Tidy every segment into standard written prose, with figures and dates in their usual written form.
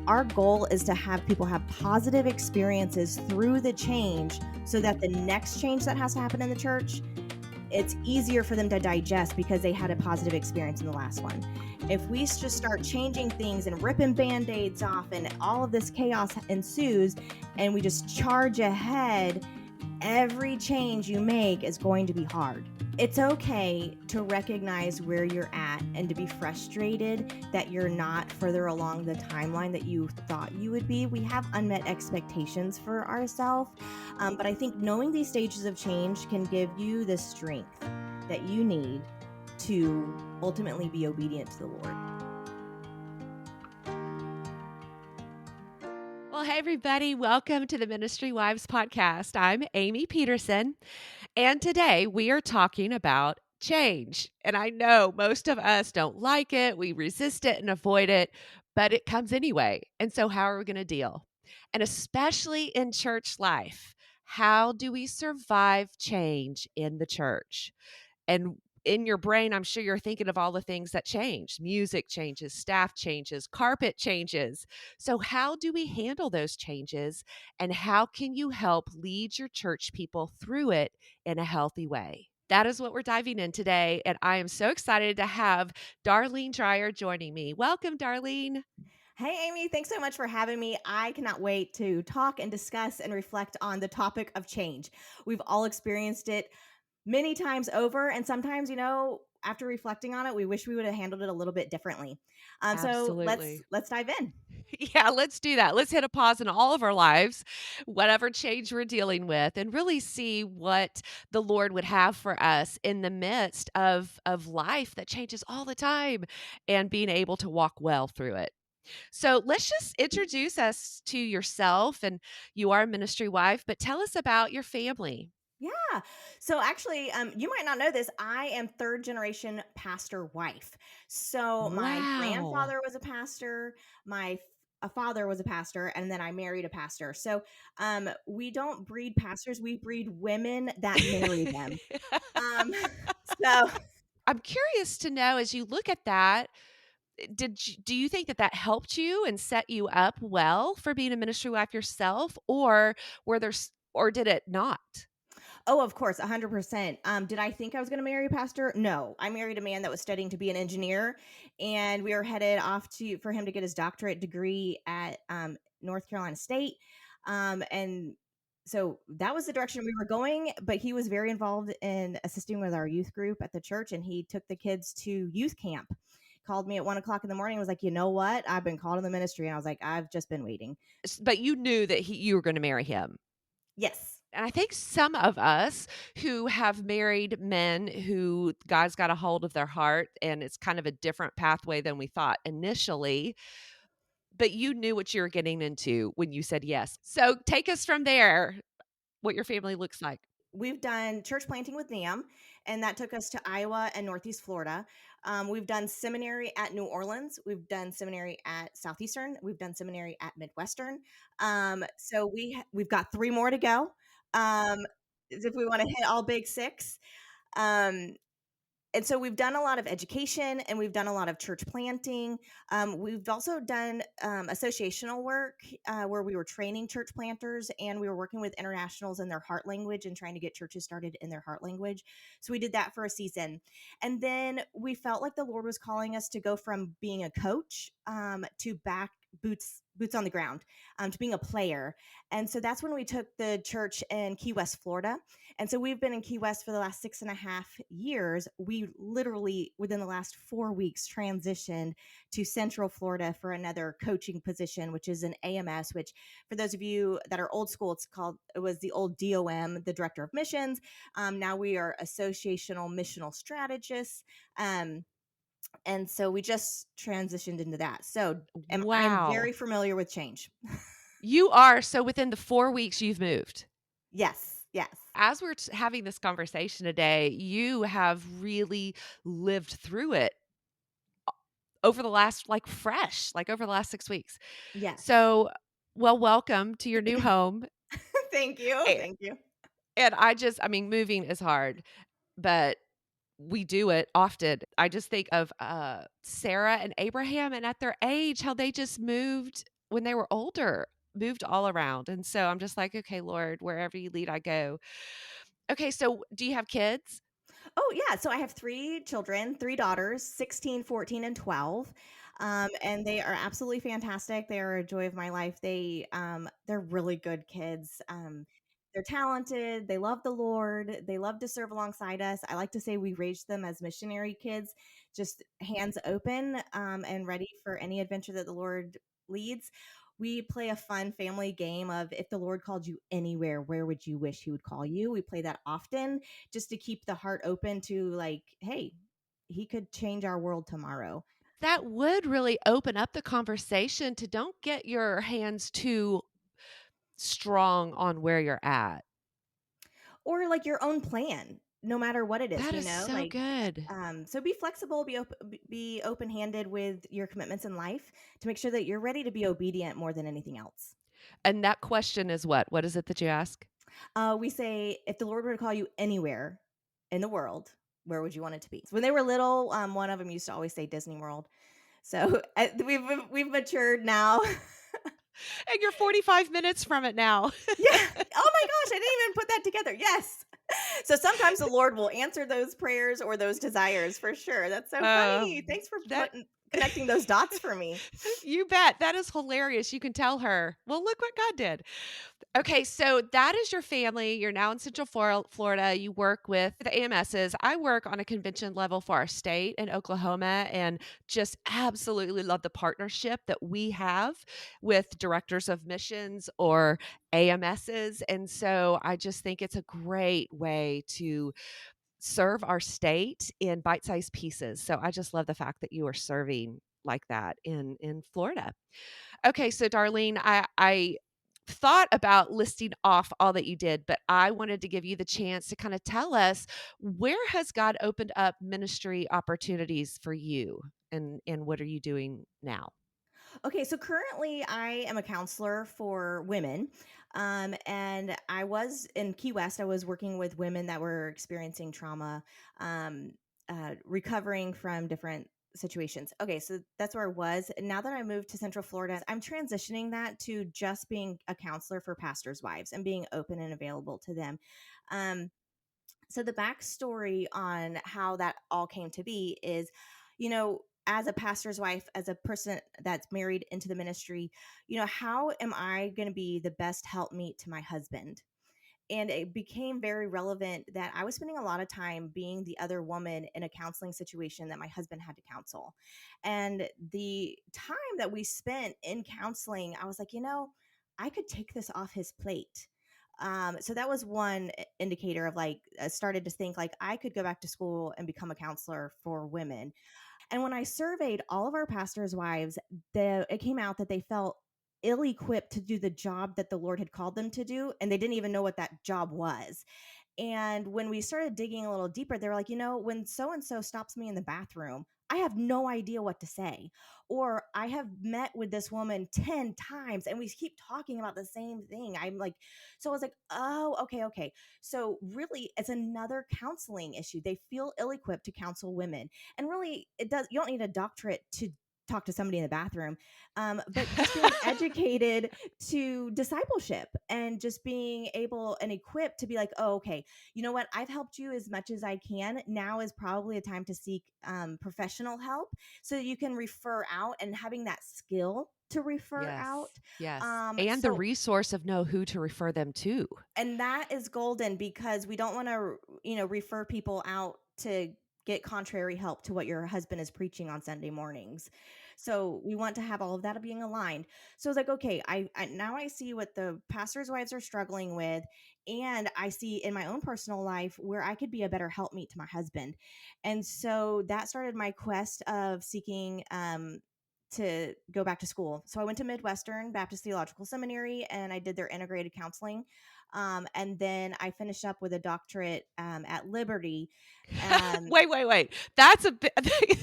Our goal is to have people have positive experiences through the change so that the next change that has to happen in the church, it's easier for them to digest because they had a positive experience in the last one. If we just start changing things and ripping band-aids off and all of this chaos ensues and we just charge ahead, every change you make is going to be hard. It's okay to recognize where you're at and to be frustrated that you're not further along the timeline that you thought you would be. We have unmet expectations for ourselves, but I think knowing these stages of change can give you the strength that you need to ultimately be obedient to the Lord. Well, hey, everybody. Welcome to the Ministry Wives podcast. I'm Amy Peterson, and today we are talking about change. And I know most of us don't like it, we resist it and avoid it, but it comes anyway. And so, how are we going to deal? And especially in church life, how do we survive change in the church? And in your brain, I'm sure you're thinking of all the things that change. Music changes, staff changes, carpet changes. So, how do we handle those changes? And how can you help lead your church people through it in a healthy way? That is what we're diving in today. And I am so excited to have Darlene Dryer joining me. Welcome, Darlene. Hey, Amy, thanks so much for having me. I cannot wait to talk and discuss and reflect on the topic of change. We've all experienced it many times over, and sometimes, after reflecting on it, we wish we would have handled it a little bit differently. So let's Absolutely. let's dive in. Yeah, let's do that. Let's hit a pause in all of our lives, whatever change we're dealing with, and really see what the Lord would have for us in the midst of life that changes all the time and being able to walk well through it. So let's just introduce us to yourself. And you are a ministry wife, but tell us about your family. Yeah. So actually, you might not know this. I am third generation pastor wife. So my Wow. grandfather was a pastor, a father was a pastor, and then I married a pastor. So we don't breed pastors; we breed women that marry them. Um, so I'm curious to know, as you look at that, do you think that that helped you and set you up well for being a ministry wife yourself, or or did it not? Oh, of course, 100%. Did I think I was gonna marry a pastor? No. I married a man that was studying to be an engineer, and we were headed off to for him to get his doctorate degree at, North Carolina State, and so that was the direction we were going, but he was very involved in assisting with our youth group at the church, and he took the kids to youth camp. Called me at 1 o'clock in the morning and was like, "You know what? I've been called in the ministry." And I was like, "I've just been waiting." But you knew that you were going to marry him. Yes. And I think some of us who have married men who God's got a hold of their heart, and it's kind of a different pathway than we thought initially, but you knew what you were getting into when you said yes. So take us from there, what your family looks like. We've done church planting with NAMB, and that took us to Iowa and Northeast Florida. We've done seminary at New Orleans. We've done seminary at Southeastern. We've done seminary at Midwestern. So we've got 3 more to go. If we want to hit all big 6. Um, and so we've done a lot of education and we've done a lot of church planting. We've also done associational work where we were training church planters and we were working with internationals in their heart language and trying to get churches started in their heart language. So we did that for a season. And then we felt like the Lord was calling us to go from being a coach to back boots on the ground, to being a player. And so that's when we took the church in Key West, Florida. And so we've been in Key West for the last 6.5 years. We literally, within the last 4 weeks, transitioned to Central Florida for another coaching position, which is an AMS, which for those of you that are old school, it was the old DOM, the Director of Missions. Now we are associational missional strategists. And so we just transitioned into that. So I'm Wow. very familiar with change. You are. So within the 4 weeks you've moved. Yes, yes. As we're having this conversation today, you have really lived through it over the last, like over the last 6 weeks. Yes. So, well, welcome to your new home. Thank you. And, Thank you. and I mean, moving is hard, but we do it often. I just think of Sarah and Abraham, and at their age, how they just moved when they were older, moved all around, and so I'm just like, "Okay, Lord, wherever you lead, I go." Okay, so do you have kids? Oh, yeah. So I have 3 children, 3 daughters, 16, 14, and 12. And they are absolutely fantastic. They are a joy of my life. They're really good kids. They're talented. They love the Lord. They love to serve alongside us. I like to say we raised them as missionary kids, just hands open, and ready for any adventure that the Lord leads. We play a fun family game of if the Lord called you anywhere, where would you wish he would call you? We play that often just to keep the heart open to like, hey, he could change our world tomorrow. That would really open up the conversation to don't get your hands too strong on where you're at. Or like your own plan, no matter what it is, That is so like good. so be flexible, be open-handed with your commitments in life to make sure that you're ready to be obedient more than anything else. And that question is what? What is it that you ask? We say if the Lord were to call you anywhere in the world, where would you want it to be? So when they were little, one of them used to always say Disney World. So we've matured now. And you're 45 minutes from it now. Yeah. Oh my gosh, I didn't even put that together. Yes. So sometimes the Lord will answer those prayers or those desires for sure. That's so funny. Thanks for That connecting those dots for me. you bet. That is hilarious. You can tell her, "Well, look what God did." Okay, so that is your family. You're now in Central Florida. You work with the AMSs. I work on a convention level for our state in Oklahoma and just absolutely love the partnership that we have with directors of missions or AMSs. And so I just think it's a great way to serve our state in bite-sized pieces. So I just love the fact that you are serving like that in Florida. Okay, so Darlene, I thought about listing off all that you did, but I wanted to give you the chance to kind of tell us where has God opened up ministry opportunities for you and what are you doing now? Okay, so currently I am a counselor for women. And I was in Key West, I was working with women that were experiencing trauma, um, recovering from different situations. Okay, so that's where I was. And now that I moved to Central Florida, I'm transitioning that to just being a counselor for pastors' wives and being open and available to them. Um, so the backstory on how that all came to be is, as a pastor's wife, as a person that's married into the ministry, how am I going to be the best helpmeet to my husband? And it became very relevant that I was spending a lot of time being the other woman in a counseling situation that my husband had to counsel. And the time that we spent in counseling, I was like, I could take this off his plate. So that was one indicator of like, I started to think like I could go back to school and become a counselor for women. And when I surveyed all of our pastors' wives, it came out that they felt ill equipped to do the job that the Lord had called them to do. And they didn't even know what that job was. And when we started digging a little deeper, they were like, when so and so stops me in the bathroom, I have no idea what to say. Or I have met with this woman 10 times and we keep talking about the same thing. I'm like, so I was like, oh, okay, okay. So really, it's another counseling issue. They feel ill equipped to counsel women. And really, you don't need a doctorate to talk to somebody in the bathroom, but just being educated to discipleship and just being able and equipped to be like, oh, okay, you know what? I've helped you as much as I can. Now is probably a time to seek professional help so that you can refer out and having that skill to refer Yes. out. Yes. Um, And the so resource of know who to refer them to. and that is golden because we don't want to refer people out to get contrary help to what your husband is preaching on Sunday mornings. So we want to have all of that being aligned. So it's like, okay, I now I see what the pastors' wives are struggling with, and I see in my own personal life where I could be a better helpmeet to my husband. And so that started my quest of seeking to go back to school. So I went to Midwestern Baptist Theological Seminary and I did their integrated counseling. And then I finished up with a doctorate at Liberty. Um, Wait. That's a bit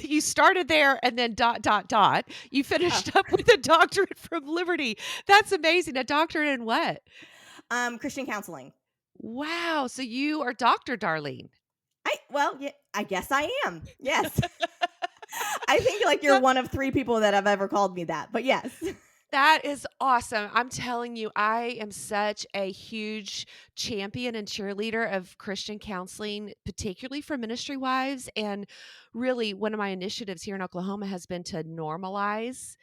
you started there and then dot, dot, dot. You oh, finished up with a doctorate from Liberty. That's amazing. A doctorate in what? Christian counseling. Wow. So you are Dr. Darlene. Yeah, I guess I am. Yes. I think like you're That one of 3 people that have ever called me that, but yes. That is awesome. I'm telling you, I am such a huge champion and cheerleader of Christian counseling, particularly for ministry wives. And really, one of my initiatives here in Oklahoma has been to normalize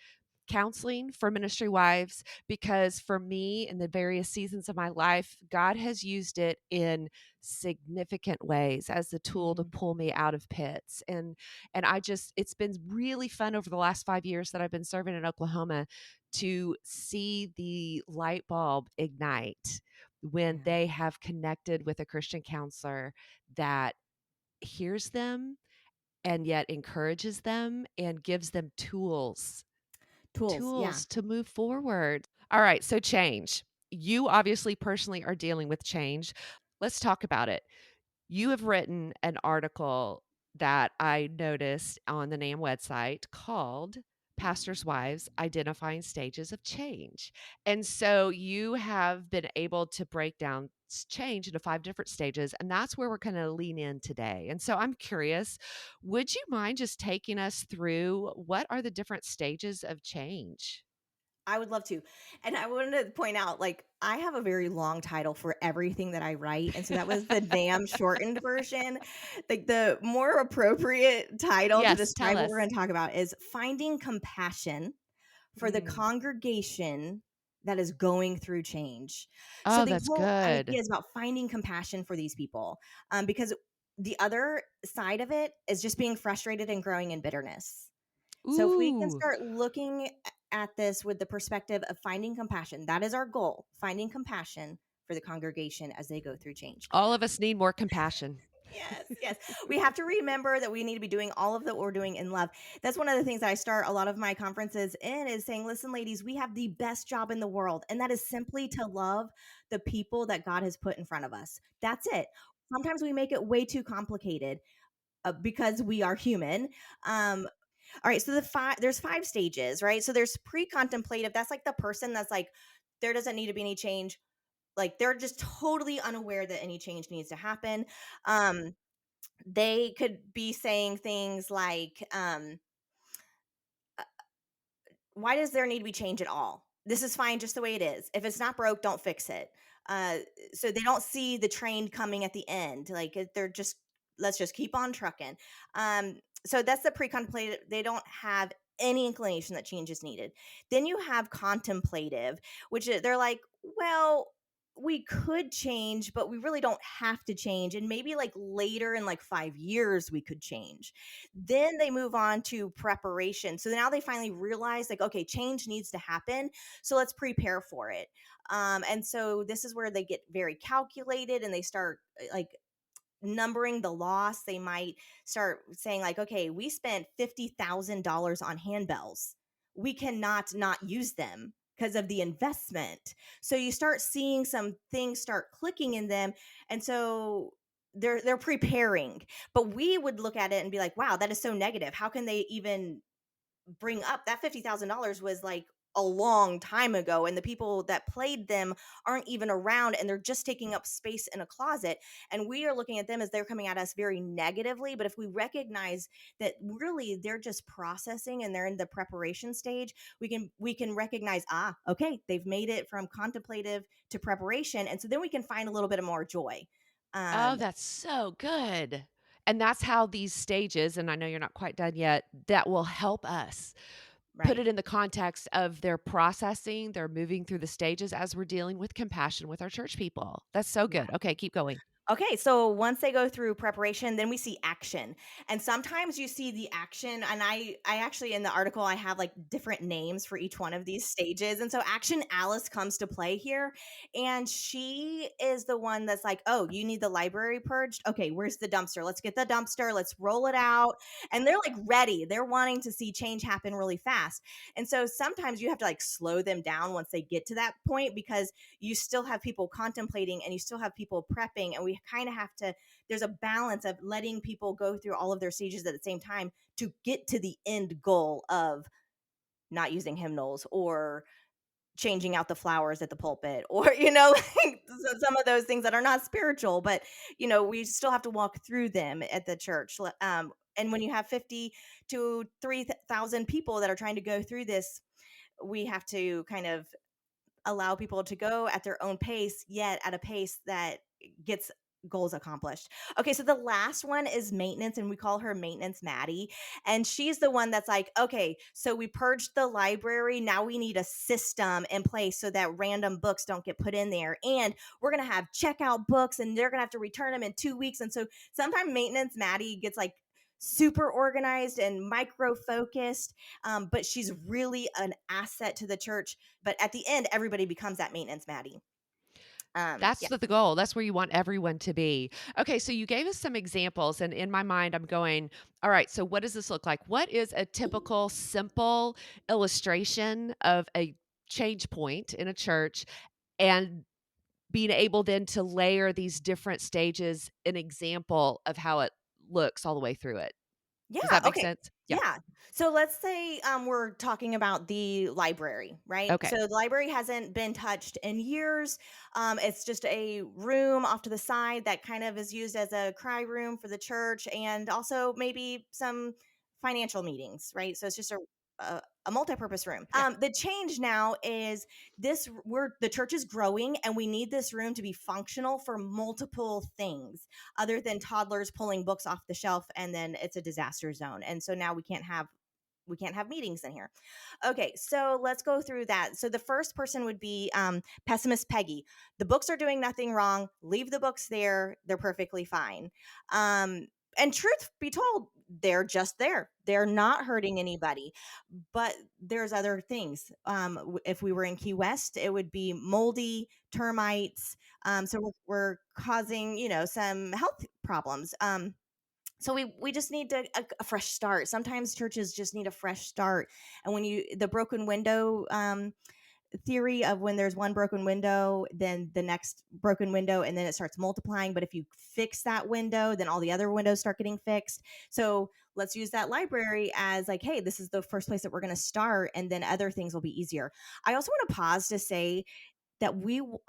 counseling for ministry wives because for me in the various seasons of my life, God has used it in significant ways as the tool to Mhm. pull me out of pits. And I just it's been really fun over the last 5 years that I've been serving in Oklahoma to see the light bulb ignite when Yeah. they have connected with a Christian counselor that hears them and yet encourages them and gives them Tools. Yeah. tools to move forward. All right, so change. You obviously personally are dealing with change. Let's talk about it. You have written an article that I noticed on the NAMB website called Pastors' Wives Identifying Stages of Change. And so you have been able to break down change into 5 different stages, and that's where we're going to lean in today. And so I'm curious, would you mind just taking us through what are the different stages of change? I would love to. And I wanted to point out, like, I have a very long title for everything that I write. And so that was the NAMB shortened version. Like, the more appropriate title to Yes, tell describe what we're us. going to talk about is Finding Compassion for the Mm. Congregation that is Going Through Change. So Oh, the that's whole good. idea is about finding compassion for these people, because the other side of it is just being frustrated and growing in bitterness. So if we can Ooh. start looking at this with the perspective of finding compassion, that is our goal, finding compassion for the congregation as they go through change. All of us need more compassion. Yes, yes. We have to remember that we need to be doing all of that we're doing in love. That's one of the things that I start a lot of my conferences in is saying, listen, ladies, we have the best job in the world. And that is simply to love the people that God has put in front of us. That's it. Sometimes we make it way too complicated because we are human. Um, all right, so there's 5 stages, right? So there's pre-contemplative, that's like the person that's like, there doesn't need to be any change. Like they're just totally unaware that any change needs to happen. Um, they could be saying things like, why does there need to be change at all? This is fine just the way it is. If it's not broke, don't fix it. Uh, so they don't see the train coming at the end. Like they're just, let's just keep on trucking. So that's the pre-contemplative. They don't have any inclination that change is needed. Then you have contemplative, which they're like, well, we could change, but we really don't have to change. And maybe like later in like 5 years, we could change. Then they move on to preparation. So now they finally realize, like, okay, change needs to happen. So let's prepare for it. And so this is where they get very calculated and they start like numbering the loss. They might start saying, like, okay, we spent $50,000 on handbells. We cannot not use them because of the investment. So you start seeing some things start clicking in them. And so they're preparing. But we would look at it and be like, wow, that is so negative. How can they even bring up that $50,000 was like a long time ago, and the people that played them aren't even around, and they're just taking up space in a closet, and we are looking at them as they're coming at us very negatively. But if we recognize that really they're just processing and they're in the preparation stage, we can recognize, okay, they've made it from contemplative to preparation, and so then we can find a little bit of more joy. Oh, um that's so good. And that's how these stages, and I know you're not quite done yet, that will help us put right. it in the context of their processing, they're moving through the stages as we're dealing with compassion with our church people. That's so good. Okay, keep going. Okay, so once they go through preparation, then we see action. And sometimes you see the action, and I actually in the article I have like different names for each one of these stages. And so action Alice comes to play here, and she is the one that's like, "Oh, you need the library purged? Okay, where's the dumpster? Let's get the dumpster, let's roll it out." And they're like ready. They're wanting to see change happen really fast. And so sometimes you have to like slow them down once they get to that point, because you still have people contemplating and you still have people prepping, and we kind of have to, there's a balance of letting people go through all of their stages at the same time to get to the end goal of not using hymnals or changing out the flowers at the pulpit, or some of those things that are not spiritual, but we still have to walk through them at the church. And when you have 50 to 3,000 people that are trying to go through this, we have to kind of allow people to go at their own pace, yet at a pace that gets goals accomplished. Okay, so the last one is maintenance, and we call her Maintenance Maddie. And she's the one that's like, okay, so we purged the library. Now we need a system in place so that random books don't get put in there. And we're going to have checkout books, and they're going to have to return them in 2 weeks. And so sometimes Maintenance Maddie gets like super organized and micro focused, but she's really an asset to the church. But at the end, everybody becomes that Maintenance Maddie. That's Yeah. the goal. That's where you want everyone to be. Okay, so you gave us some examples, and in my mind, I'm going, all right, so what does this look like? What is a typical, simple illustration of a change point in a church? And being able then to layer these different stages, an example of how it looks all the way through it. Does Yeah. that make Okay. sense? Yeah. Yeah. So let's say we're talking about the library, right? Okay. So the library hasn't been touched in years. It's just a room off to the side that kind of is used as a cry room for the church, and also maybe some financial meetings, right? So it's just a multi-purpose room. Yeah. The change now is the church is growing, and we need this room to be functional for multiple things other than toddlers pulling books off the shelf, and then it's a disaster zone. And so now we can't have meetings in here. Okay, so let's go through that. So the first person would be pessimist Peggy. The books are doing nothing wrong. Leave the books there. They're perfectly fine. And truth be told, they're just there. They're not hurting anybody. But there's other things. If we were in Key West, it would be moldy, termites. So we're causing, some health problems. So we just need a fresh start. Sometimes churches just need a fresh start. And when the broken window theory of when there's one broken window, then the next broken window, and then it starts multiplying. But if you fix that window, then all the other windows start getting fixed. So let's use that library as like, hey, this is the first place that we're going to start, and then other things will be easier. I also want to pause to say that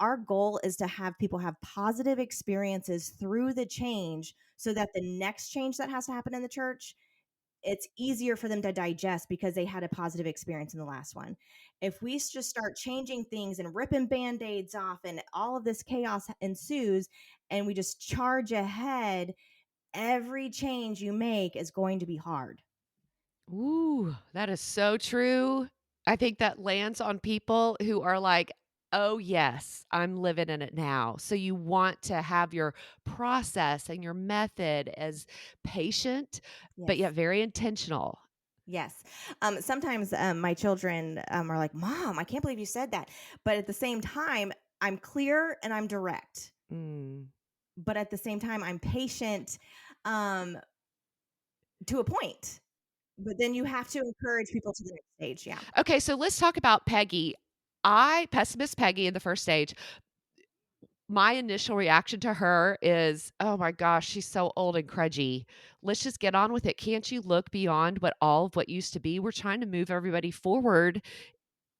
our goal is to have people have positive experiences through the change, so that the next change that has to happen in the church, it's easier for them to digest because they had a positive experience in the last one. If we just start changing things and ripping band-aids off and all of this chaos ensues, and we just charge ahead, every change you make is going to be hard. Ooh, that is so true. I think that lands on people who are like, oh, yes, I'm living in it now. So you want to have your process and your method as patient, but Yes. yet very intentional. Yes. Sometimes my children are like, Mom, I can't believe you said that. But at the same time, I'm clear and I'm direct. Mm. But at the same time, I'm patient um, to a point. But then you have to encourage people to the next stage. Yeah. Okay, so let's talk about Peggy. Pessimist Peggy in the first stage, my initial reaction to her is, "Oh my gosh, she's so old and crudgy. Let's just get on with it. Can't you look beyond what used to be? We're trying to move everybody forward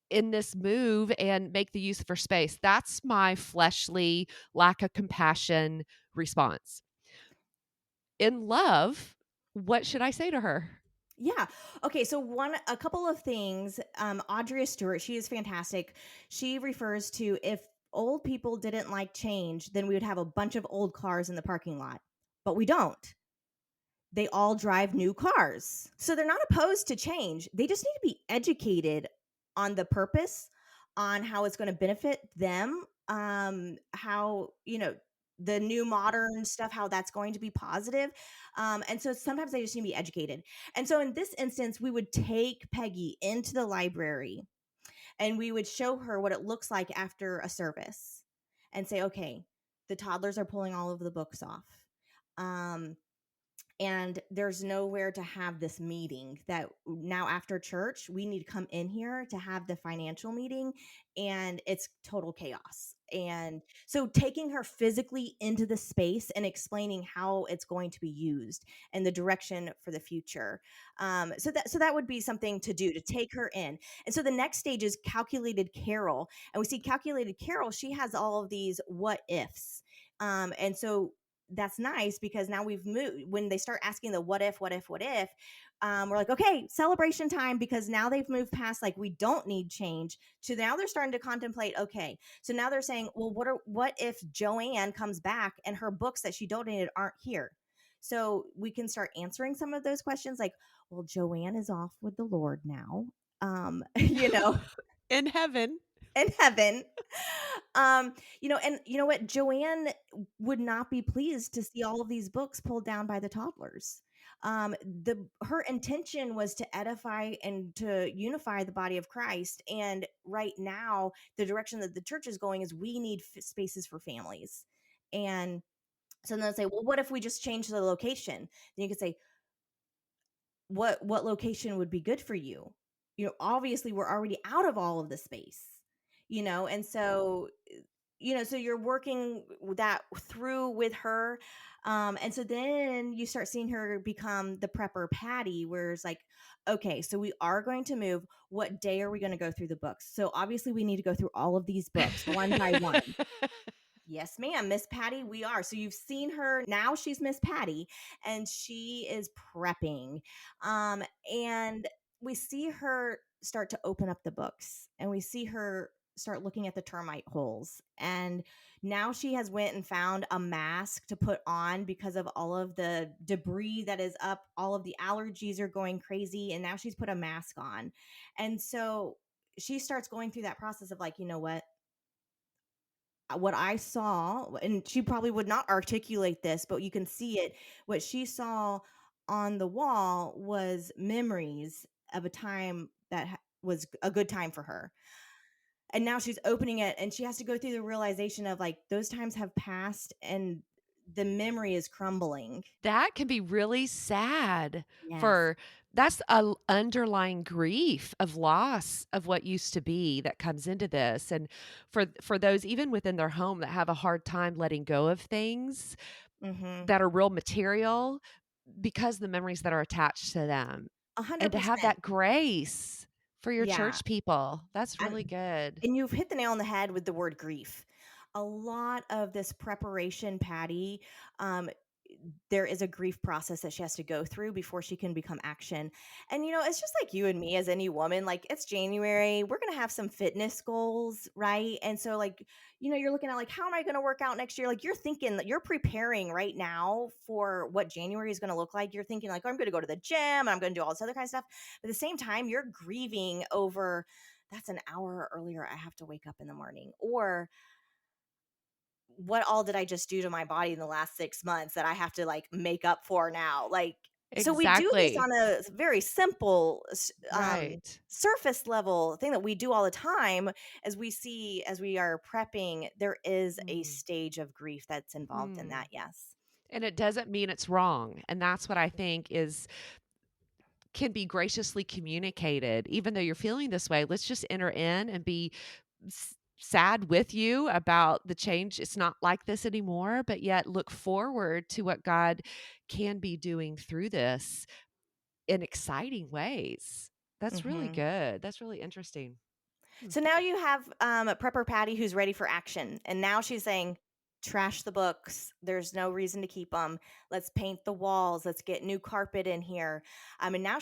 in this move and make the use of her space." That's my fleshly, lack of compassion response. In love, what should I say to her? Yeah. Okay. So a couple of things. Audrey Stewart, she is fantastic. She refers to, if old people didn't like change, then we would have a bunch of old cars in the parking lot. But we don't. They all drive new cars. So they're not opposed to change. They just need to be educated on the purpose, on how it's going to benefit them, how, the new modern stuff, how that's going to be positive. And so sometimes they just need to be educated. And so in this instance, we would take Peggy into the library, and we would show her what it looks like after a service, and say, okay, the toddlers are pulling all of the books off. And there's nowhere to have this meeting, that now after church we need to come in here to have the financial meeting, and it's total chaos. And so taking her physically into the space and explaining how it's going to be used and the direction for the future. So that would be something to do, to take her in. And so the next stage is Calculated Carol, and we see Calculated Carol, she has all of these what ifs. And so that's nice, because now we've moved. When they start asking the what if, we're like, okay, celebration time, because now they've moved past like we don't need change to now they're starting to contemplate. Okay, so now they're saying, well, what if Joanne comes back and her books that she donated aren't here? So we can start answering some of those questions, like, well, Joanne is off with the Lord now, you know, In heaven. in heaven. Um, and you know what? Joanne would not be pleased to see all of these books pulled down by the toddlers. The Her intention was to edify and to unify the body of Christ. And right now, the direction that the church is going is we need spaces for families. And so then they'll say, well, what if we just change the location? Then you could say, what location would be good for you? Obviously we're already out of all of the space, and so so you're working that through with her. And so then you start seeing her become the prepper Patty, where it's like, okay, so we are going to move. What day are we going to go through the books? So obviously we need to go through all of these books one by one. Yes, ma'am, Miss Patty, we are. So you've seen her now. She's Miss Patty, and she is prepping. And we see her start to open up the books, and we see her start looking at the termite holes. And now she has went and found a mask to put on because of all of the debris that is up. All of the allergies are going crazy, and now she's put a mask on. And so she starts going through that process of like, what I saw, and she probably would not articulate this, but you can see it. What she saw on the wall was memories of a time that was a good time for her. And now she's opening it and she has to go through the realization of like those times have passed and the memory is crumbling. That can be really sad Yes. for that's a underlying grief of loss of what used to be that comes into this, and for those even within their home that have a hard time letting go of things Mhm. that are real material because the memories that are attached to them, and to have 100%. that grace for your Yeah. church people, that's really And good. And you've hit the nail on the head with the word grief. A lot of this preparation, Patty, um, there is a grief process that she has to go through before she can become action. And it's just like you and me as any woman, like it's January, we're going to have some fitness goals, right? And so like, you're looking at like, how am I going to work out next year? Like you're thinking that you're preparing right now for what January is going to look like. You're thinking like, oh, I'm going to go to the gym and I'm going to do all this other kind of stuff. But at the same time, you're grieving over that's an hour earlier I have to wake up in the morning, or what all did I just do to my body in the last 6 months that I have to like make up for now? Like, so we do this Exactly. on a very simple, Right. surface level thing that we do all the time. As we are prepping, there is a Mm. stage of grief that's involved in Mm. that. Yes. And it doesn't mean it's wrong, and that's what I think is can be graciously communicated. Even though you're feeling this way, let's just enter in and be sad with you about the change. It's not like this anymore, but yet look forward to what God can be doing through this in exciting ways. That's really Hmm. good. That's really interesting. Hmm. So now you have a prepper Patty who's ready for action. And now she's saying, trash the books. There's no reason to keep them. Let's paint the walls. Let's get new carpet in here. And now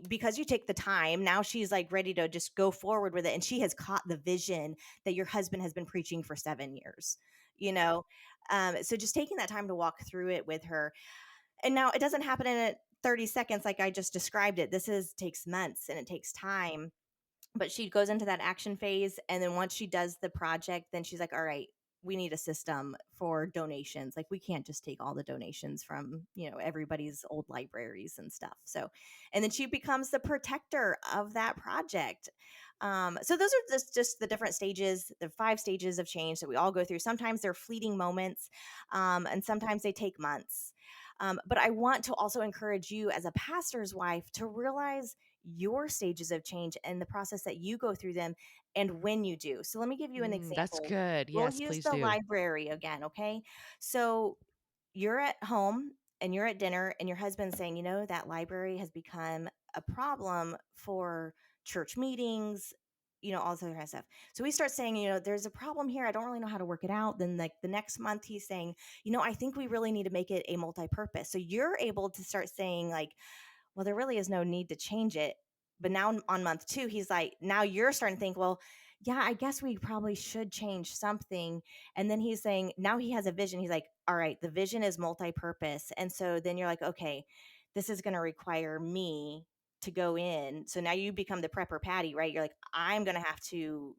because you take the time, now she's like ready to just go forward with it. And she has caught the vision that your husband has been preaching for 7 years, you know? So just taking that time to walk through it with her. And now it doesn't happen in 30 seconds like I just described it. Takes months and it takes time, but she goes into that action phase, and then once she does the project, then she's like, all right, we need a system for donations. Like we can't just take all the donations from everybody's old libraries and stuff. So and then she becomes the protector of that project. So those are just the different stages, the 5 stages of change that we all go through. Sometimes they're fleeting moments, and sometimes they take months. But I want to also encourage you as a pastor's wife to realize your stages of change and the process that you go through them and when you do. So let me give you an That's example. good. We'll Yes, use please the do. library again, okay? So you're at home and you're at dinner and your husband's saying, that library has become a problem for church meetings, all this other kind of stuff. So we start saying, there's a problem here. I don't really know how to work it out. Then like the next month he's saying, I think we really need to make it a multi-purpose. So you're able to start saying like, well, there really is no need to change it. But now on month two, he's like, now you're starting to think, well, yeah, I guess we probably should change something. And then he's saying, now he has a vision. He's like, all right, the vision is multi-purpose. And so then you're like, okay, this is going to require me to go in. So now you become the prepper Patty, right? You're like, I'm going to have to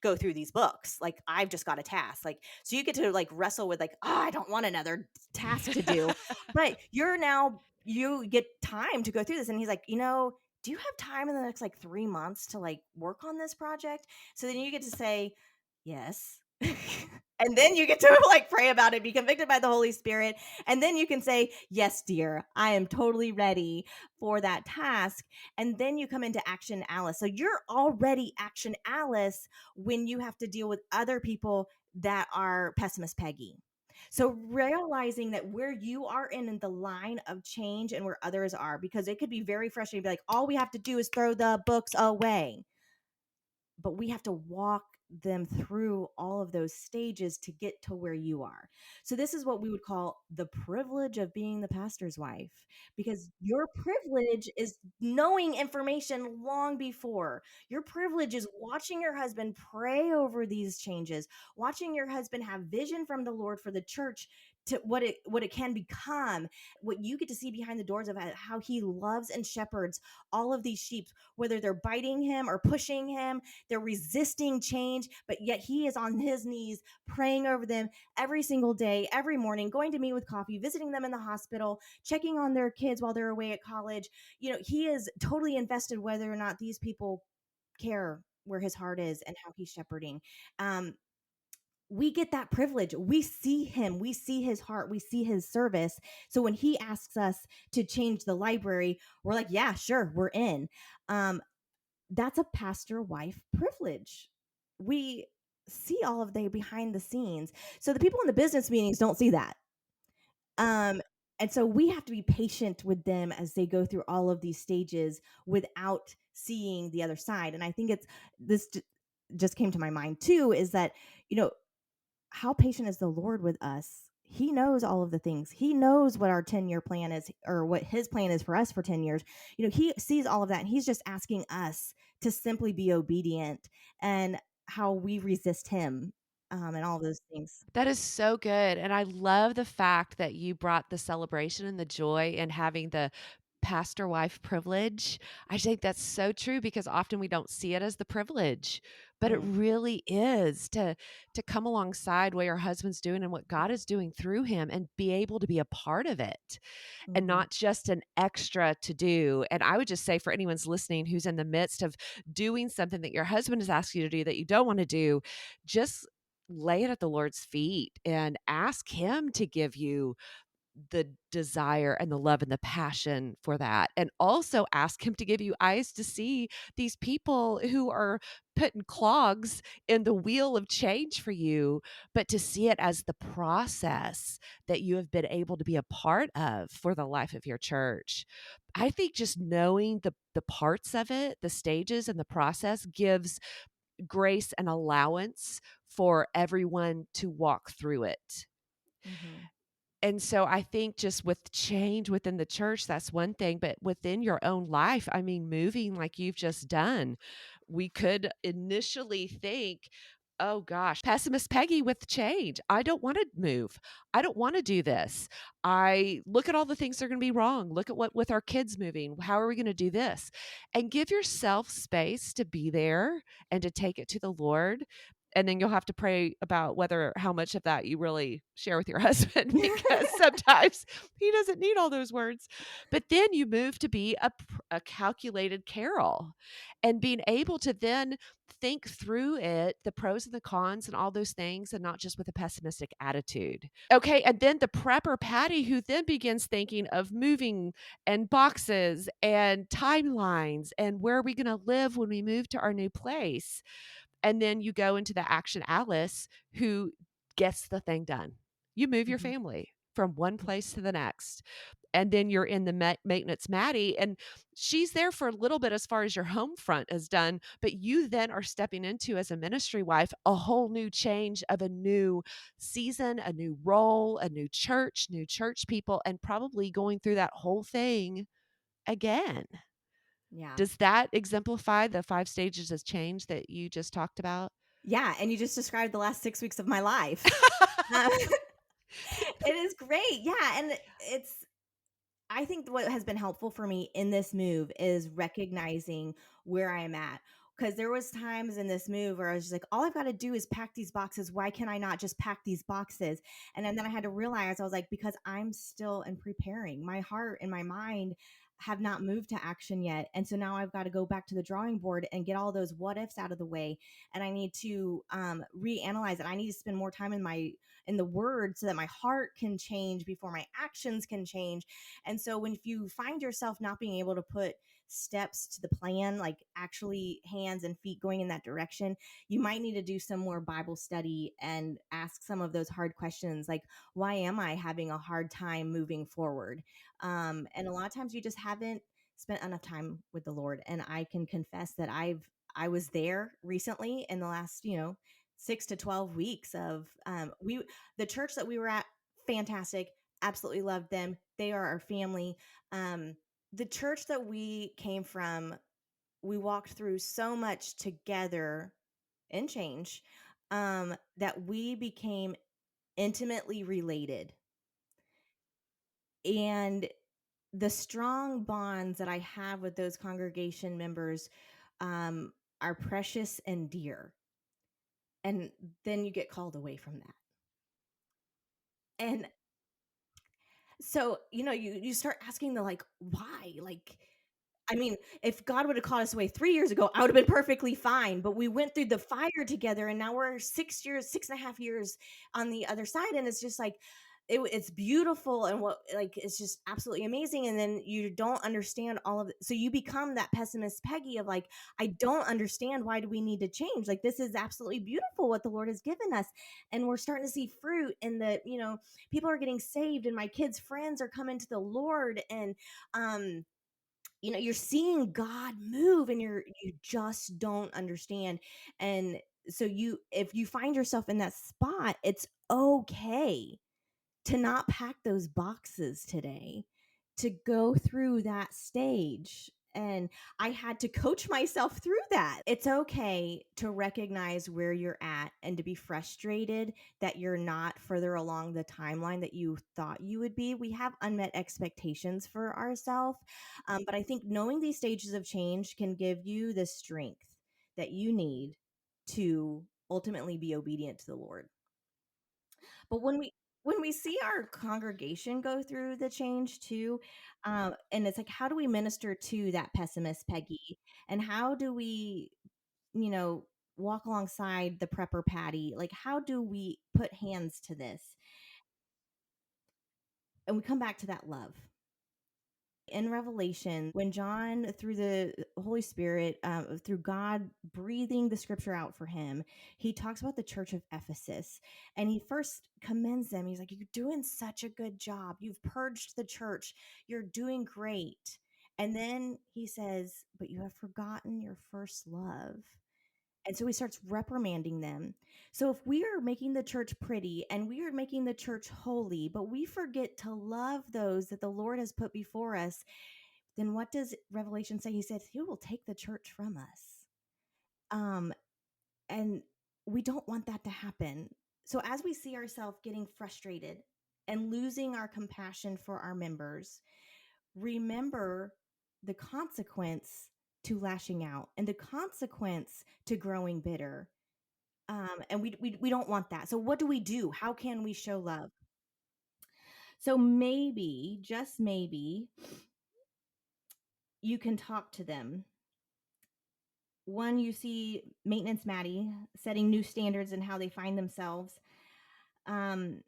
go through these books. Like, I've just got a task. Like, so you get to like wrestle with like, oh, I don't want another task to do. But you get time to go through this. And he's like, do you have time in the next like 3 months to like work on this project? So then you get to say, yes. And then you get to like pray about it, be convicted by the Holy Spirit. And then you can say, yes, dear, I am totally ready for that task. And then you come into Action Alice. So you're already Action Alice when you have to deal with other people that are pessimist Peggy. So realizing that where you are in the line of change and where others are, because it could be very frustrating, be like, all we have to do is throw the books away. But we have to walk them through all of those stages to get to where you are. So this is what we would call the privilege of being the pastor's wife, because your privilege is knowing information long before. Your privilege is watching your husband pray over these changes, watching your husband have vision from the Lord for the church to what it can become, what you get to see behind the doors of how he loves and shepherds all of these sheep, whether they're biting him or pushing him, they're resisting change, but yet he is on his knees praying over them every single day, every morning, going to meet with coffee, visiting them in the hospital, checking on their kids while they're away at college. He is totally invested whether or not these people care where his heart is and how he's shepherding. We get that privilege. We see him, we see his heart, we see his service. So when he asks us to change the library, we're like, yeah, sure, we're in. That's a pastor wife privilege. We see all of the behind the scenes. So the people in the business meetings don't see that. Um, and so we have to be patient with them as they go through all of these stages without seeing the other side. And I think just came to my mind too, is that, you know, how patient is the Lord with us? He knows all of the things. He knows what our 10-year plan is, or what his plan is for us for 10 years. He sees all of that. And he's just asking us to simply be obedient, and how we resist him, and all those things. That is so good, and I love the fact that you brought the celebration and the joy in having the pastor wife privilege. I think that's so true because often we don't see it as the privilege, but it Mm, really is to come alongside what your husband's doing and what God is doing through him and be able to be a part of it and mhm, not just an extra to do. And I would just say for anyone's listening who's in the midst of doing something that your husband has asked you to do that you don't want to do, just lay it at the Lord's feet and ask him to give you the desire and the love and the passion for that. And also ask him to give you eyes to see these people who are putting clogs in the wheel of change for you, but to see it as the process that you have been able to be a part of for the life of your church. I think just knowing the parts of it, the stages and the process gives grace and allowance for everyone to walk through it. mhm, And so I think just with change within the church, that's one thing, but within your own life, I mean, moving like you've just done, we could initially think, oh gosh, pessimist Peggy with change. I don't want to move. I don't want to do this. I look at all the things that are going to be wrong. Look at what with our kids moving. How are we going to do this? And give yourself space to be there and to take it to the Lord, and then you'll have to pray about whether how much of that you really share with your husband because sometimes he doesn't need all those words. But then you move to be a calculated Carol and being able to then think through it, the pros and the cons and all those things, and not just with a pessimistic attitude. Okay. And then the prepper Patty, who then begins thinking of moving and boxes and timelines and where are we going to live when we move to our new place. And then you go into the Action Alice who gets the thing done. You move your mhm, family from one place to the next. And then you're in the maintenance Maddie, and she's there for a little bit as far as your home front is done. But you then are stepping into, as a ministry wife, a whole new change of a new season, a new role, a new church people, and probably going through that whole thing again. Yeah. Does that exemplify the 5 stages of change that you just talked about? Yeah, and you just described the last 6 weeks of my life. Uh, it is great, yeah, and it's I think what has been helpful for me in this move is recognizing where I am at. Because there was times in this move where I was just like, all I've got to do is pack these boxes. Why can I not just pack these boxes? And then I had to realize I was like, because I'm still in preparing. My heart and my mind have not moved to action yet. And so now I've got to go back to the drawing board and get all those what ifs out of the way. And I need to reanalyze it. I need to spend more time in the word so that my heart can change before my actions can change. And so when if you find yourself not being able to put steps to the plan, like actually hands and feet going in that direction, you might need to do some more Bible study and ask some of those hard questions like, why am I having a hard time moving forward? And a lot of times you just haven't spent enough time with the Lord. And I can confess that I was there recently in the last, 6 to 12 weeks of the church that we were at, fantastic, absolutely loved them. They are our family. Um, the church that we came from, we walked through so much together in change that we became intimately related. And the strong bonds that I have with those congregation members are precious and dear. And then you get called away from that. And so, you start asking the like, why? Like, I mean, if God would have called us away 3 years ago, I would have been perfectly fine, but we went through the fire together, and now we're 6 years, 6.5 years on the other side, and it's just like it's beautiful and what like, it's just absolutely amazing, and then you don't understand all of it. So you become that pessimist Peggy of like, "I don't understand, why do we need to change? Like, this is absolutely beautiful what the Lord has given us." And we're starting to see fruit in people are getting saved, and my kids' friends are coming to the Lord, and, um you're seeing God move and you just don't understand. And so if you find yourself in that spot, it's okay to not pack those boxes today, to go through that stage. And I had to coach myself through that. It's okay to recognize where you're at and to be frustrated that you're not further along the timeline that you thought you would be. We have unmet expectations for ourselves. But I think knowing these stages of change can give you the strength that you need to ultimately be obedient to the Lord. But when we see our congregation go through the change too, and it's like, how do we minister to that pessimist Peggy, and how do we, you know, walk alongside the prepper Patty? Like, how do we put hands to this? And we come back to that love. In Revelation, when John, through the Holy Spirit, through God breathing the scripture out for him, he talks about the church of Ephesus, and he first commends them. He's like, "You're doing such a good job. You've purged the church. You're doing great." And then he says, "But you have forgotten your first love." And so he starts reprimanding them. So if we are making the church pretty and we are making the church holy, but we forget to love those that the Lord has put before us, then what does Revelation say? He says he will take the church from us. Um, and we don't want that to happen. So as we see ourselves getting frustrated and losing our compassion for our members, remember the consequence to lashing out and the consequence to growing bitter. And we don't want that. So what do we do? How can we show love? So maybe, just maybe, you can talk to them. One, you see maintenance Maddie setting new standards in how they find themselves. Um,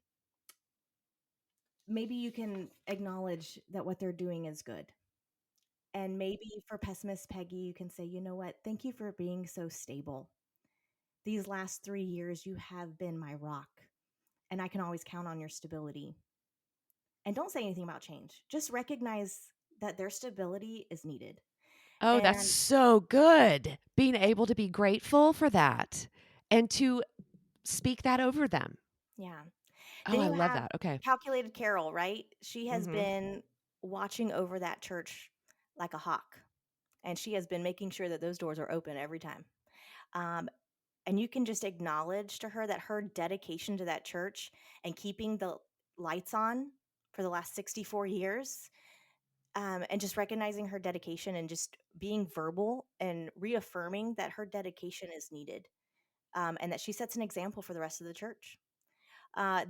Maybe you can acknowledge that what they're doing is good. And maybe for pessimist Peggy, you can say, you know what? Thank you for being so stable. These last 3 years, you have been my rock, and I can always count on your stability. And don't say anything about change. Just recognize that their stability is needed. Oh, that's And so good. Being able to be grateful for that and to speak that over them. yeah. Oh, Then I you love have that. Okay. Calculated Carol, right? She has Mhm. been watching over that church like a hawk. And she has been making sure that those doors are open every time. Um, and you can just acknowledge to her that her dedication to that church and keeping the lights on for the last 64 years, and just recognizing her dedication and just being verbal and reaffirming that her dedication is needed, and that she sets an example for the rest of the church.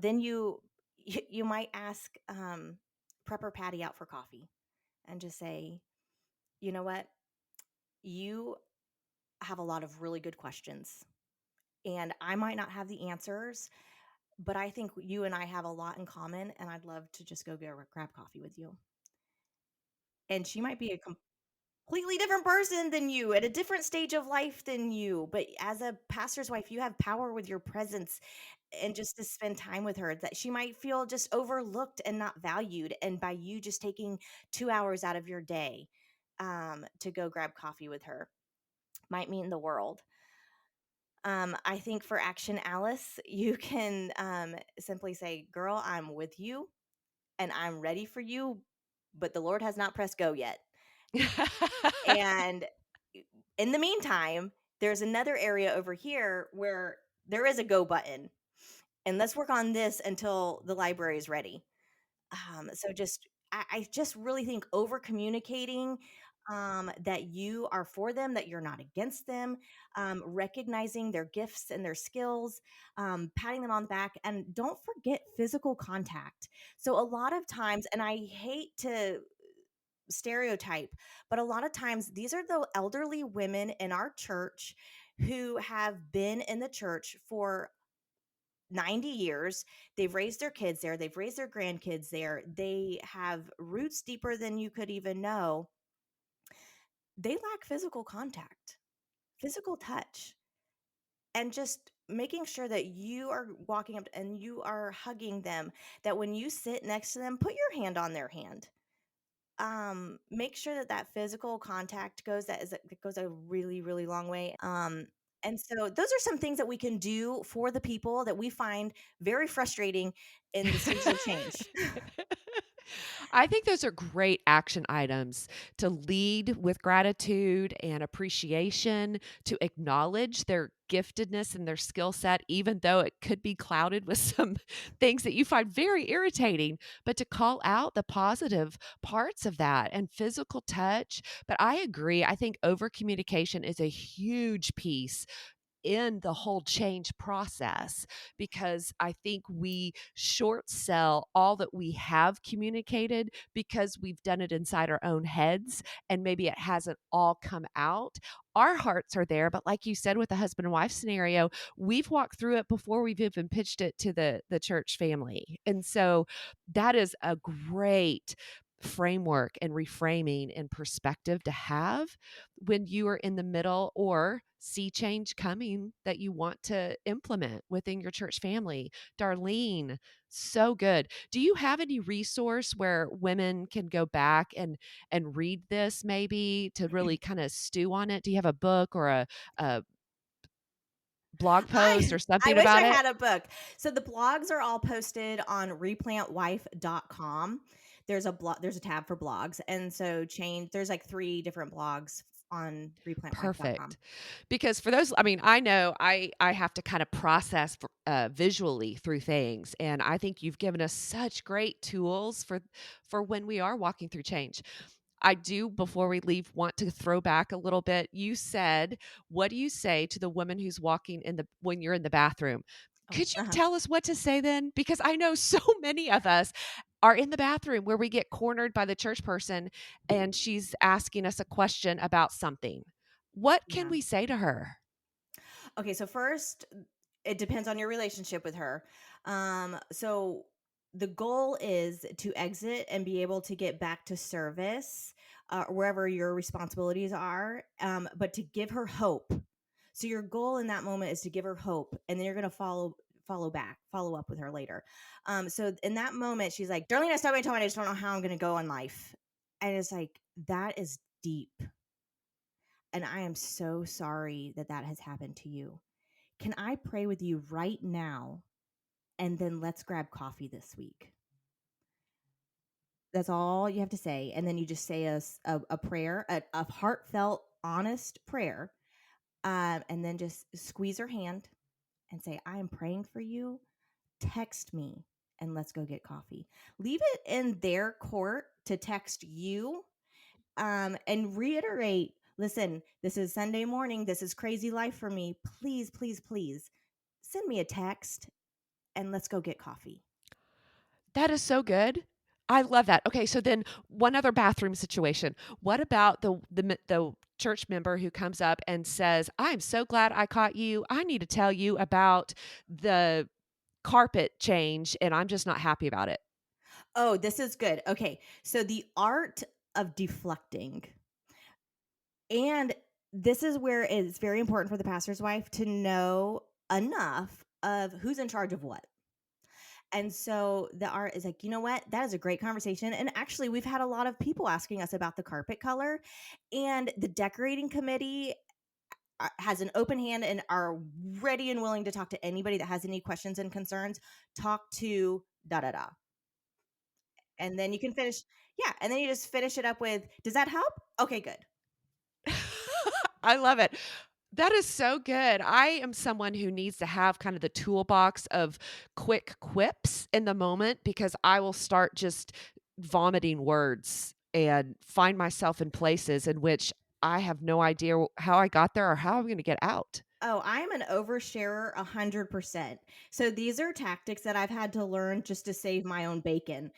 Then you might ask Prepper Patty out for coffee and just say, you know what, you have a lot of really good questions, and I might not have the answers, but I think you and I have a lot in common, and I'd love to just go grab coffee with you. And she might be a completely different person than you at a different stage of life than you, but as a pastor's wife, you have power with your presence, and just to spend time with her, that she might feel just overlooked and not valued, and by you just taking 2 hours out of your day to go grab coffee with her might mean the world. I think for Action Alice, you can simply say, "Girl, I'm with you and I'm ready for you, but the Lord has not pressed go yet." And in the meantime, there's another area over here where there is a go button, and let's work on this until the library is ready. So just I just really think over communicating, that you are for them, that you're not against them, recognizing their gifts and their skills, patting them on the back, and don't forget physical contact. So a lot of times, and I hate to stereotype, but a lot of times these are the elderly women in our church who have been in the church for 90 years. They've raised their kids there, they've raised their grandkids there, they have roots deeper than you could even know. They lack physical contact, physical touch, and just making sure that you are walking up and you are hugging them, that when you sit next to them, put your hand on their hand. Make sure that that physical contact that goes a really, really long way. And so those are some things that we can do for the people that we find very frustrating in the seasons of change. I think those are great action items to lead with gratitude and appreciation, to acknowledge their giftedness and their skill set, even though it could be clouded with some things that you find very irritating, but to call out the positive parts of that and physical touch. But I agree. I think over communication is a huge piece in the whole change process because I think we short sell all that we have communicated because we've done it inside our own heads and maybe it hasn't all come out. Our hearts are there, but like you said with the husband and wife scenario, we've walked through it before we've even pitched it to the church family. And so that is a great framework and reframing and perspective to have when you are in the middle or see change coming that you want to implement within your church family. Darlene, so good. Do you have any resource where women can go back and read this maybe to really kind of stew on it? Do you have a book or a blog post or I something wish I about it? had a book. So the blogs are all posted on replantwife.com. There's a tab for blogs. And so there's like 3 different blogs on replantwife.com. Perfect. Because for those, I mean, I know I have to kind of process visually through things, and I think you've given us such great tools for when we are walking through change. I do, before we leave, want to throw back a little bit. You said, "What do you say to the woman who's walking in the when you're in the bathroom?" Oh, Could you uh-huh. tell us what to say then? Because I know so many of us are in the bathroom where we get cornered by the church person and she's asking us a question about something. What can Yeah. we say to her? Okay, so first, it depends on your relationship with her. So the goal is to exit and be able to get back to service, wherever your responsibilities are, but to give her hope. So your goal in that moment is to give her hope, and then you're going to follow up with her later. So in that moment, she's like, "Darlene, I stopped my time. I just don't know how I'm going to go in life," and it's like that is deep, and I am so sorry that that has happened to you. Can I pray with you right now? And then let's grab coffee this week. That's all you have to say. And then you just say a prayer, a heartfelt, honest prayer. And then just squeeze her hand and say, I am praying for you. Text me and let's go get coffee. Leave it in their court to text you, and reiterate, listen, this is Sunday morning. This is crazy life for me. Please, please, please send me a text and let's go get coffee. That is so good. I love that. Okay, so then one other bathroom situation. What about the church member who comes up and says, "I'm so glad I caught you. I need to tell you about the carpet change and I'm just not happy about it." Oh, this is good. Okay. So the art of deflecting. And this is where it's very important for the pastor's wife to know enough of who's in charge of what. And so the art is like, you know what? That is a great conversation. And actually, we've had a lot of people asking us about the carpet color, and the decorating committee has an open hand and are ready and willing to talk to anybody that has any questions and concerns. Talk to da da da. And then you can finish. Yeah. And then you just finish it up with, does that help? Okay, good. I love it. That is so good. I am someone who needs to have kind of the toolbox of quick quips in the moment because I will start just vomiting words and find myself in places in which I have no idea how I got there or how I'm going to get out. Oh, I'm an oversharer 100%. So these are tactics that I've had to learn just to save my own bacon.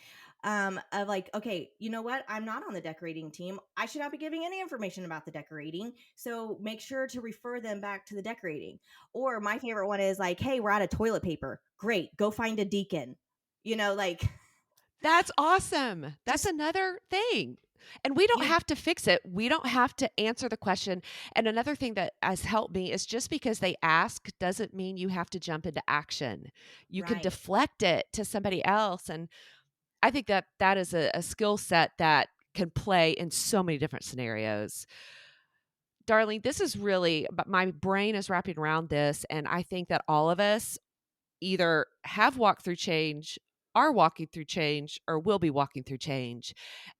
Of like, okay, you know what? I'm not on the decorating team. I should not be giving any information about the decorating. So make sure to refer them back to the decorating. Or my favorite one is like, hey, we're out of toilet paper. Great. Go find a deacon. Like That's awesome. That's just another thing. And we don't you have to fix it. We don't have to answer the question. And another thing that has helped me is just because they ask doesn't mean you have to jump into action. You can right. deflect it to somebody else. And I think that that is a skill set that can play in so many different scenarios. Darlene, this is really, but my brain is wrapping around this. And I think that all of us either have walked through change, are walking through change, or will be walking through change.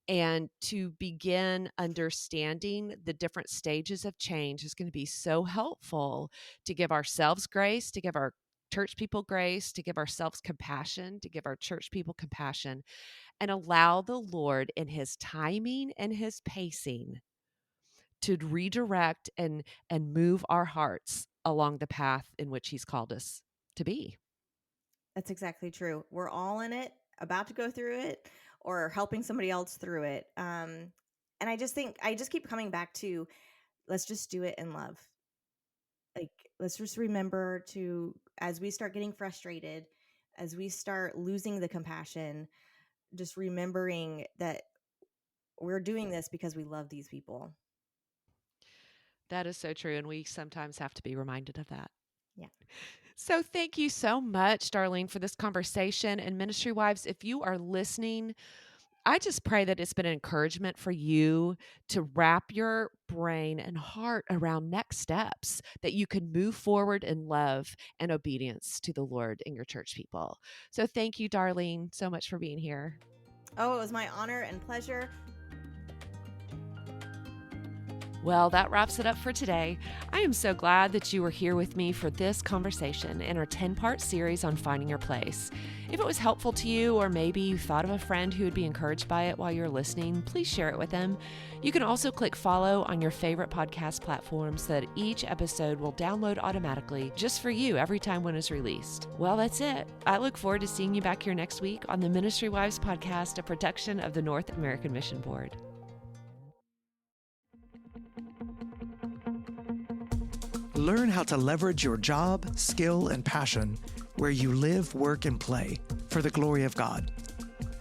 And to begin understanding the different stages of change is going to be so helpful to give ourselves grace, to give our church people grace, to give ourselves compassion, to give our church people compassion, and allow the Lord in his timing and his pacing to redirect and move our hearts along the path in which he's called us to be. That's exactly true. We're all in it, about to go through it, or helping somebody else through it. And I just think I just keep coming back to, let's just do it in love. Like, let's just remember to, as we start getting frustrated, as we start losing the compassion, just remembering that we're doing this because we love these people. That is so true. And we sometimes have to be reminded of that. Yeah. So thank you so much, Darlene, for this conversation. And Ministry Wives, if you are listening, I just pray that it's been an encouragement for you to wrap your brain and heart around next steps, that you can move forward in love and obedience to the Lord and your church people. So thank you, Darlene, so much for being here. Oh, it was my honor and pleasure. Well, that wraps it up for today. I am so glad that you were here with me for this conversation in our 10-part series on finding your place. If it was helpful to you, or maybe you thought of a friend who would be encouraged by it while you're listening, please share it with them. You can also click follow on your favorite podcast platforms so that each episode will download automatically just for you every time one is released. Well, that's it. I look forward to seeing you back here next week on the Ministry Wives podcast, a production of the North American Mission Board. Learn how to leverage your job, skill, and passion where you live, work, and play for the glory of God.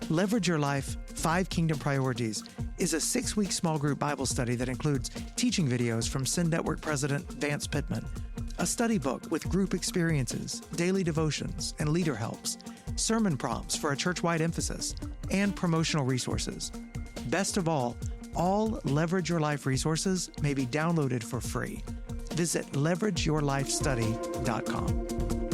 Leverage Your Life, 5 Kingdom Priorities is a 6-week small group Bible study that includes teaching videos from Send Network President Vance Pittman, a study book with group experiences, daily devotions, and leader helps, sermon prompts for a church-wide emphasis, and promotional resources. Best of all Leverage Your Life resources may be downloaded for free. Visit leverageyourlifestudy.com.